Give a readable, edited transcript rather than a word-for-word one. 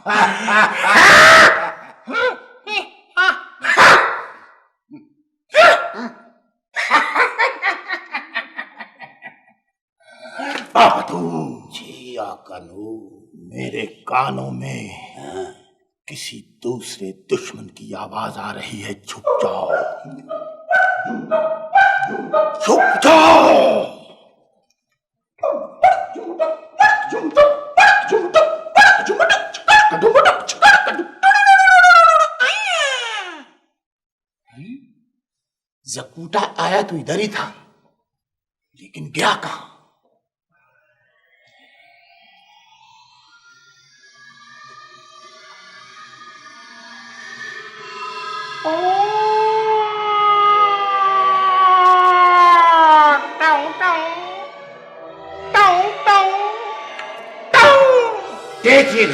बाबू जी आका नूर, मेरे कानों में किसी दूसरे दुश्मन की आवाज आ रही है। छुप जाओ, छुप जाओ। जकूटा आया तो इधर ही था, लेकिन गया कहां? देखिए